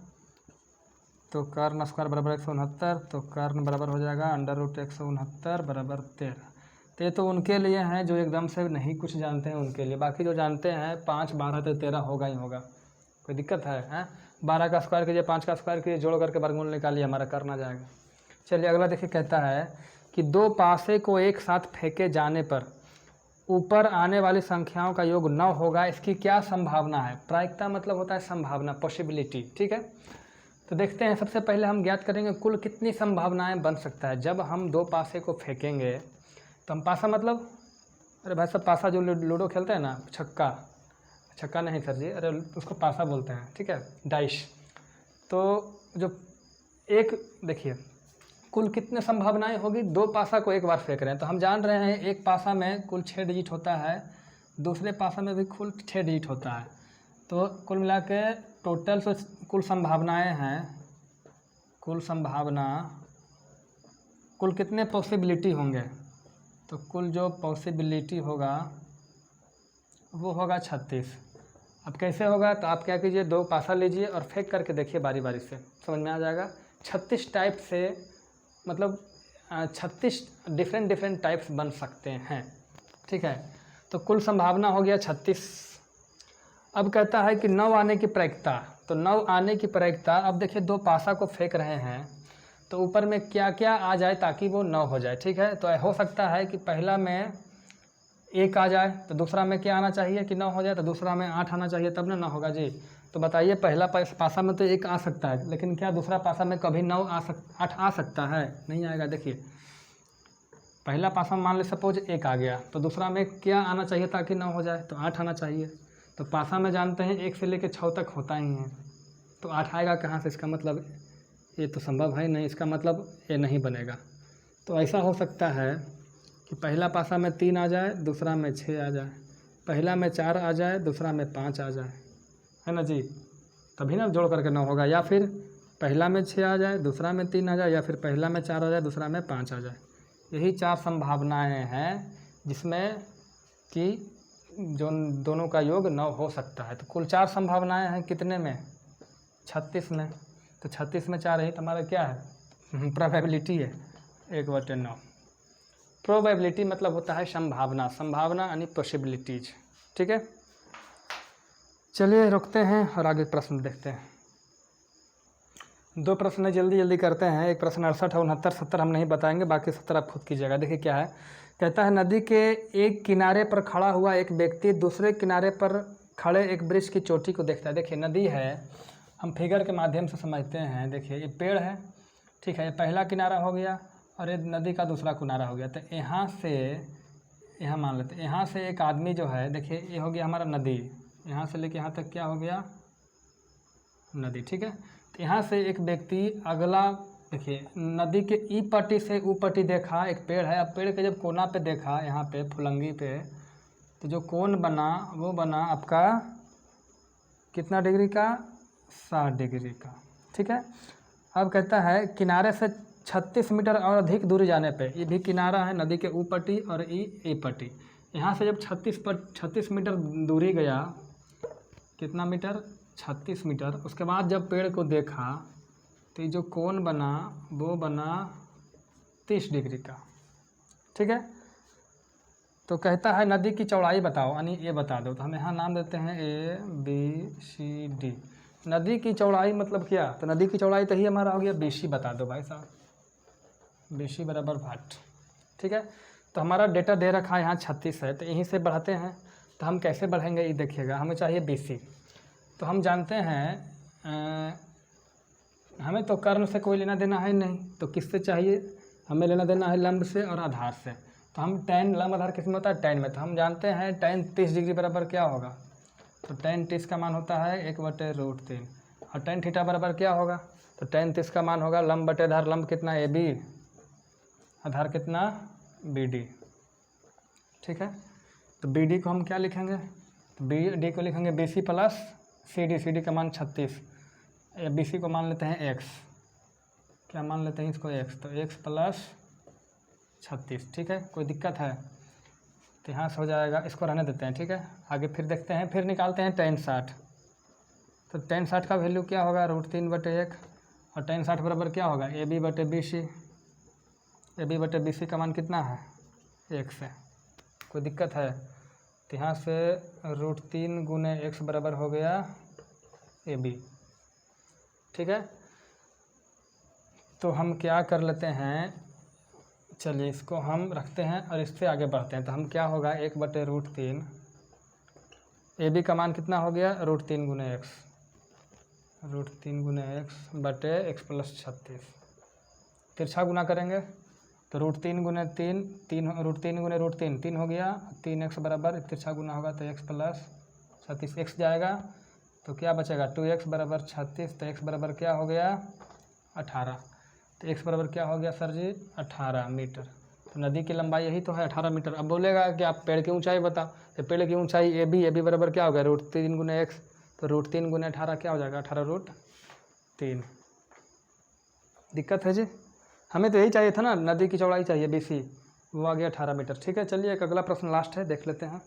Speaker 1: तो कर्ण स्क्वायर बराबर 169, तो कर्ण बराबर हो जाएगा √169 बराबर 13। तो ये तो उनके लिए हैं जो एकदम से नहीं कुछ जानते हैं उनके लिए। बाकी जो जानते हैं 5 12 तो 13 होगा ही होगा। कोई दिक्कत है? 12 का स्क्वायर कीजिए, 5 का स्क्वायर कीजिए, जोड़ करके वर्गमूल निकालिए, हमारा कर्ण आ जाएगा। चलिए अगला देखिए, कहता है कि दो पासे को एक साथ फेंके जाने पर ऊपर आने वाली संख्याओं का योग 9 होगा, इसकी क्या संभावना है। प्रायिकता मतलब होता है संभावना, पॉसिबिलिटी। ठीक है, तो देखते हैं। सबसे पहले हम ज्ञात करेंगे कुल कितनी संभावनाएं बन सकता है। जब हम दो पासे को फेंकेंगे तो हम पासा मतलब, अरे भाई साहब पासा जो लूडो खेलते हैं ना, छक्का, छक्का नहीं सर जी, अरे उसको पासा बोलते हैं। ठीक है, डाइस। तो जो एक देखिए कुल कितने संभावनाएं होगी, दो पासा को एक बार फेंक रहे हैं तो हम जान रहे हैं एक पासा में कुल 6 डिजिट होता है, दूसरे पासा में भी कुल 6 डिजिट होता है। तो कुल मिला के टोटल से कुल संभावनाएं हैं, कुल संभावना, कुल कितने पॉसिबिलिटी होंगे, तो कुल जो पॉसिबिलिटी होगा वो होगा 36। अब कैसे होगा, तो आप क्या कीजिए, दो पासा लीजिए और फेंक करके देखिए बारी बारी से, समझ में आ जाएगा। 36 टाइप से, मतलब 36 डिफरेंट टाइप्स बन सकते हैं। ठीक है, तो कुल संभावना हो गया 36। अब कहता है कि 9 आने की प्रायिकता, तो 9 आने की प्रायिकता, अब देखिए दो पासा को फेंक रहे हैं तो ऊपर में क्या क्या आ जाए ताकि वो 9 हो जाए। ठीक है, तो हो सकता है कि पहला में 1 आ जाए तो दूसरा में क्या आना चाहिए कि 9 हो जाए, तो दूसरा में 8 आना चाहिए तब ना 9 होगा जी। तो बताइए पहला पासा में तो 1 आ सकता है, लेकिन क्या दूसरा पासा में कभी 8 आ सकता है? नहीं आएगा। देखिए पहला पासा मान लो सपोज 1 आ गया, तो दूसरा में क्या आना चाहिए ताकि 9 हो जाए, तो 8 आना चाहिए। तो पासा में जानते हैं 1 से लेकर 6 तक होता ही है, तो 8 आएगा कहाँ से? इसका मतलब ये तो संभव है नहीं, इसका मतलब ये नहीं बनेगा। तो ऐसा हो सकता है कि पहला पासा में 3 आ जाए, दूसरा में 6 आ जाए, पहला में 4 आ जाए, दूसरा में 5 आ जाए, है ना जी, तभी ना जोड़ करके 9 होगा। या फिर पहला में 6 आ जाए, दूसरा में 3 आ जाए, या फिर पहला में 4 आ जाए, दूसरा में 5 आ जाए। यही 4 संभावनाएं हैं जिसमें कि जो दोनों का योग 9 हो सकता है। तो कुल 4 संभावनाएं हैं कितने में? 36 में। तो 36 में 4 ही तो हमारा क्या है? प्रोबेबिलिटी है, 1/9। प्रोबेबिलिटी मतलब होता है संभावना, संभावना यानी पॉसिबिलिटीज। ठीक है, चलिए रुकते हैं और आगे प्रश्न देखते हैं। 2 प्रश्न जल्दी करते हैं। एक प्रश्न 68 और 69, 70 हम नहीं बताएंगे, बाकी 70 आप खुद कीजिएगा। देखिए क्या है, कहता है नदी के एक किनारे पर खड़ा हुआ एक व्यक्ति दूसरे किनारे पर खड़े एक वृक्ष की चोटी को देखता है। देखिए नदी है, हम फिगर के माध्यम से समझते हैं। देखिए ये पेड़ है, ठीक है, ये पहला किनारा हो गया और ये नदी का दूसरा किनारा हो गया। तो यहाँ से यहाँ मान लेते हैं, यहाँ से एक आदमी जो है, देखिए ये हो गया हमारा नदी, यहाँ से लेके यहाँ तक क्या हो गया? नदी। ठीक है, तो यहाँ से एक व्यक्ति अगला, देखिए नदी के ई पट्टी से ऊ पट्टी देखा एक पेड़ है। अब पेड़ के जब कोना पे देखा, यहाँ पे फुलंगी पे, तो जो कोण बना वो बना आपका कितना डिग्री का? 60 डिग्री का। ठीक है, अब कहता है किनारे से 36 मीटर और अधिक दूरी जाने पे, ये भी किनारा है नदी के ऊ पट्टी और ई पट्टी, यहाँ से जब 36 मीटर दूरी गया, कितना मीटर? 36 मीटर। उसके बाद जब पेड़ को देखा तो ये जो कोण बना वो बना 30 डिग्री का। ठीक है, तो कहता है नदी की चौड़ाई बताओ, यानी ये बता दो। तो हम यहाँ नाम देते हैं ABCD। नदी की चौड़ाई मतलब क्या? तो नदी की चौड़ाई तो ही हमारा हो गया BC, बता दो भाई साहब, BC बराबर 8। ठीक है, तो हमारा डेटा दे रखा है यहाँ 36 है, तो यहीं से बढ़ाते हैं। तो हम कैसे बढ़ेंगे ये देखिएगा, हमें चाहिए BC। तो हम जानते हैं हमें तो कर्ण से कोई लेना देना है नहीं, तो किससे चाहिए? हमें लेना देना है लंब से और आधार से। तो हम tan, लंब आधार किस में होता है? tan में। तो हम जानते हैं tan 30 डिग्री बराबर क्या होगा? तो tan 30 का मान होता है 1/√3। और tan थीटा बराबर क्या होगा? तो tan 30 का मान होगा लंब बटे आधार। लंब कितना? AB, आधार कितना? BD। ठीक है, तो BD को हम क्या लिखेंगे? तो BD को लिखेंगे BC प्लस CD। CD का मान 36, BC को मान लेते हैं X। क्या मान लेते हैं इसको? X। तो X प्लस 36। ठीक है, कोई दिक्कत है? तो यहाँ से हो जाएगा, इसको रहने देते हैं। ठीक है, आगे फिर देखते हैं, फिर निकालते हैं tan 60। तो tan 60 का वैल्यू क्या होगा? √3/1। और tan 60 बराबर क्या होगा? AB/BC। AB/BC का मान कितना है? X है। कोई दिक्कत है? तो यहाँ से √3 गुने X बराबर हो गया AB। ठीक है, तो हम क्या कर लेते हैं, चलिए इसको हम रखते हैं और इससे आगे बढ़ते हैं। तो हम क्या होगा 1/√3, ए बी का मान कितना हो गया √3 गुने एक्स, √3 गुने एक्स बटे एक्स प्लस 36। तिरछा गुना करेंगे तो √3 गुने 3, √3 गुने √3 3 हो गया, 3x बराबर तिरछा गुना होगा तो x प्लस 36, x जाएगा तो क्या बचेगा 2x बराबर 36। तो x बराबर क्या हो गया 18। तो x बराबर क्या हो गया सर जी 18 मीटर। तो नदी की लंबाई यही तो है 18 मीटर। अब बोलेगा कि आप पेड़ की ऊंचाई बताओ, तो पेड़ की ऊंचाई ए बी बराबर क्या हो गया √3 गुने एक्स। तो √3 गुने 18 क्या हो जाएगा 18√3। दिक्कत है जी, हमें तो यही चाहिए था ना, नदी की चौड़ाई चाहिए BC, वो आ गया 18 मीटर। ठीक है, चलिए एक अगला प्रश्न लास्ट है, देख लेते हैं।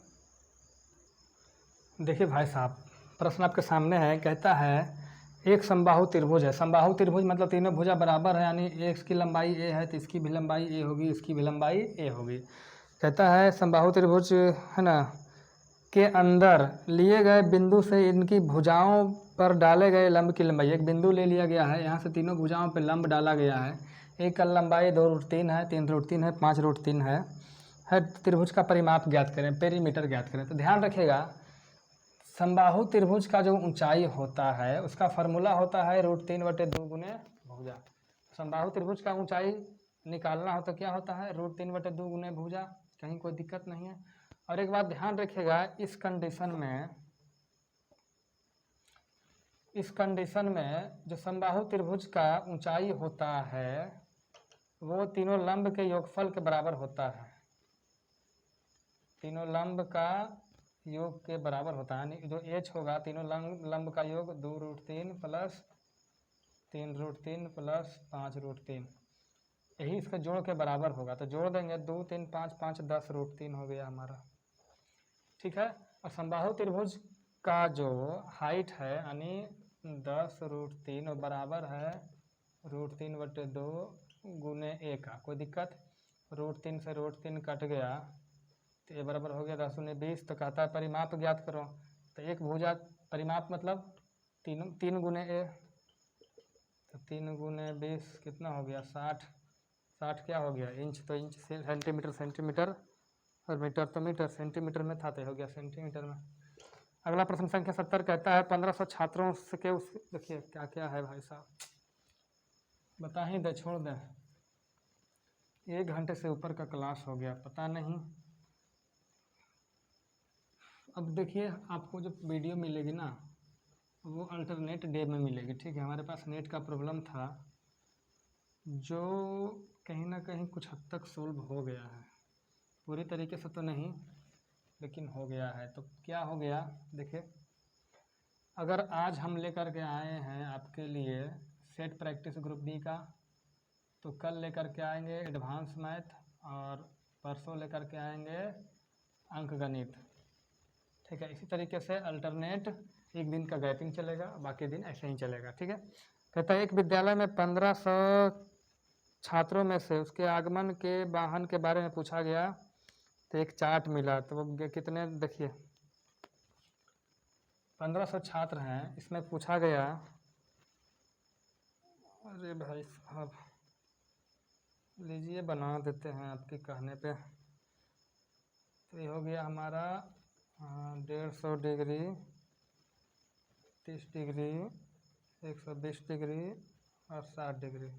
Speaker 1: देखिए भाई साहब, प्रश्न आपके सामने है, कहता है एक समबाहु त्रिभुज है। समबाहु त्रिभुज मतलब तीनों भुजा बराबर है, यानी एक की लंबाई ए है तो इसकी भी लंबाई ए होगी, इसकी भी लंबाई ए होगी। कहता है समबाहु त्रिभुज है ना के अंदर लिए गए बिंदु से इनकी भुजाओं पर डाले गए लंब की लंबाई। एक बिंदु ले लिया गया है, यहाँ से तीनों भुजाओं पर लंब डाला गया है। एक का लंबाई 2√3 है, 3√3 है, 5√3 है। त्रिभुज का परिमाप ज्ञात करें, पेरीमीटर ज्ञात करें। तो ध्यान रखिएगा समबाहु त्रिभुज का जो ऊंचाई होता है उसका फार्मूला होता है √3/2 गुने भुजा। समबाहु त्रिभुज का ऊंचाई निकालना हो तो क्या होता है √3/2 गुने भुजा, कहीं कोई दिक्कत नहीं है। और एक बात ध्यान रखिएगा, इस कंडीशन में जो समबाहु त्रिभुज का ऊंचाई होता है वो तीनों लंब के योगफल के बराबर होता है। तीनों लंब का योग के बराबर होता है, यानी जो h होगा तीनों लंब का योग 2√3 प्लस 3√3 प्लस 5√3, यही इसका जोड़ के बराबर होगा। तो जोड़ देंगे 2 3 5 5 10√3 हो गया हमारा। ठीक है, और समबाहु त्रिभुज का जो हाइट है यानी 10√3 बराबर है √3/2 गुने ए का। कोई दिक्कत, √3 से √3 कट गया तो ये बराबर हो गया 10 × 20। तो कहता है परिमाप ज्ञात करो। तो एक भुजा परिमाप मतलब 3 गुने ए, तो 3 गुने 20 कितना हो गया 60। 60 क्या हो गया इंच, तो इंच से सेंटीमीटर, सेंटीमीटर और मीटर तो मीटर, सेंटीमीटर में था तो हो गया सेंटीमीटर में। अगला प्रश्न संख्या 70 कहता है 1500 छात्रों से के उस, देखिए क्या क्या है भाई साहब, बता ही दे छोड़ दें। 1 घंटे से ऊपर का क्लास हो गया, पता नहीं। अब देखिए आपको जो वीडियो मिलेगी ना वो अल्टरनेट डे में मिलेगी। ठीक है, हमारे पास नेट का प्रॉब्लम था जो कहीं ना कहीं कुछ हद तक सोल्व हो गया है, पूरी तरीके से तो नहीं लेकिन हो गया है। तो क्या हो गया देखिए, अगर आज हम लेकर के आए हैं आपके लिए सेट प्रैक्टिस ग्रुप बी का, तो कल लेकर के आएंगे एडवांस मैथ और परसों लेकर के आएंगे अंक गणित। ठीक है, इसी तरीके से अल्टरनेट एक दिन का गैपिंग चलेगा, बाकी दिन ऐसे ही चलेगा। ठीक है, कहता है एक विद्यालय में 1500 छात्रों में से उसके आगमन के वाहन के बारे में पूछा गया तो एक चार्ट मिला। तो वो कितने देखिए 1500 छात्र हैं, इसमें पूछा गया, अरे भाई साहब लीजिए बना देते हैं आपके कहने पे। तो ये हो गया हमारा 150 डिग्री, 30 डिग्री, 120 डिग्री और 60 डिग्री।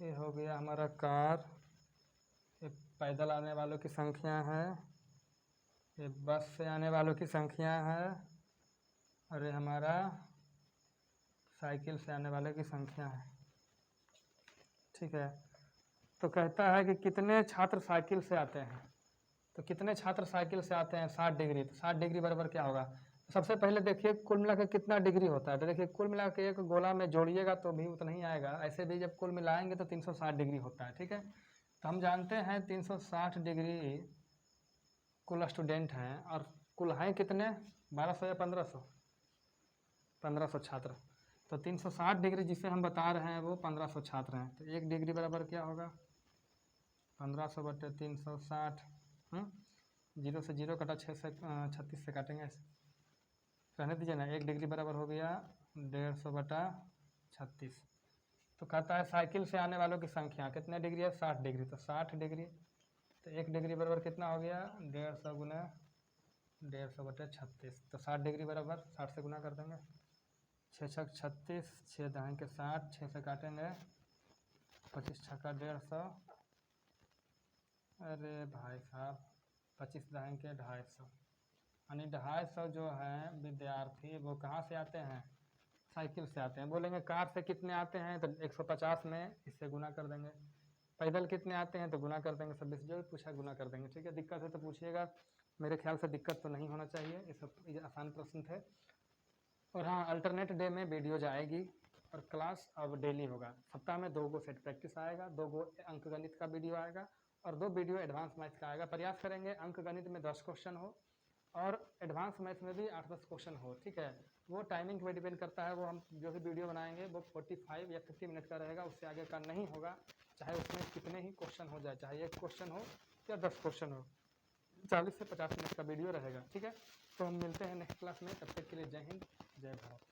Speaker 1: ये हो गया हमारा कार, ये पैदल आने वालों की संख्या है, ये बस से आने वालों की संख्या है और ये हमारा साइकिल से आने वाले की संख्या है। ठीक है, तो कहता है कि कितने छात्र साइकिल से आते हैं। तो कितने छात्र साइकिल से आते हैं 60 डिग्री। तो 60 डिग्री बराबर क्या होगा, सबसे पहले देखिए कुल मिला के कितना डिग्री होता है। तो देखिए कुल मिला के एक गोला में जोड़िएगा तो भी उतना ही आएगा, ऐसे भी जब कुल मिलाएंगे तो 360 डिग्री होता है। ठीक है, तो हम जानते हैं 360 डिग्री कुल स्टूडेंट हैं और कुल हैं कितने 1200 या 1500, 1500 छात्र। तो 360 डिग्री जिसे हम बता रहे हैं वो 1500 छात्र हैं। तो 1 डिग्री बराबर क्या होगा 1500/360। 0 से 0 कटा, 6 से 36 से काटेंगे, रहने दीजिए ना। 1 डिग्री बराबर हो गया 150/36। तो कहता है साइकिल से आने वालों की संख्या कितने डिग्री है, 60 डिग्री। तो 60 डिग्री, तो 1 डिग्री बराबर कितना हो गया, 150 गुना 150 बटे 36। तो 60 डिग्री बराबर 60 से गुना कर देंगे, 6 छक 36, 6 दहेंगे 60, 6 से काटेंगे 25 छक्का 150, अरे भाई साहब 25 दहेंगे 250, यानी 250 जो है विद्यार्थी वो कहाँ से आते हैं, साइकिल से आते हैं। बोलेंगे कार से कितने आते हैं, तो 150 में इससे गुना कर देंगे। पैदल कितने आते हैं, तो गुना कर देंगे। 26 जो पूछा गुना कर देंगे। ठीक है, दिक्कत है तो पूछिएगा, मेरे ख्याल से दिक्कत तो नहीं होना चाहिए, ये सब ये आसान प्रश्न थे। और हाँ, अल्टरनेट डे में वीडियो जाएगी और क्लास अब डेली होगा। सप्ताह में 2 गो सेट प्रैक्टिस आएगा, 2 गो अंक गणित का वीडियो आएगा और 2 वीडियो एडवांस मैथ्स का आएगा। प्रयास करेंगे अंक गणित में 10 क्वेश्चन हो और एडवांस मैथ्स में भी 8-10 क्वेश्चन हो। ठीक है, वो टाइमिंग पे डिपेंड करता है, वो हम जो भी वीडियो बनाएंगे वो 45 या 50 मिनट का रहेगा, उससे आगे का नहीं होगा। चाहे उसमें कितने ही क्वेश्चन हो जाए, चाहे 1 क्वेश्चन हो या 10 क्वेश्चन हो, 40 से 50 मिनट का वीडियो रहेगा। ठीक है, तो हम मिलते हैं नेक्स्ट क्लास में, तब तक के लिए जय हिंद जय भारत।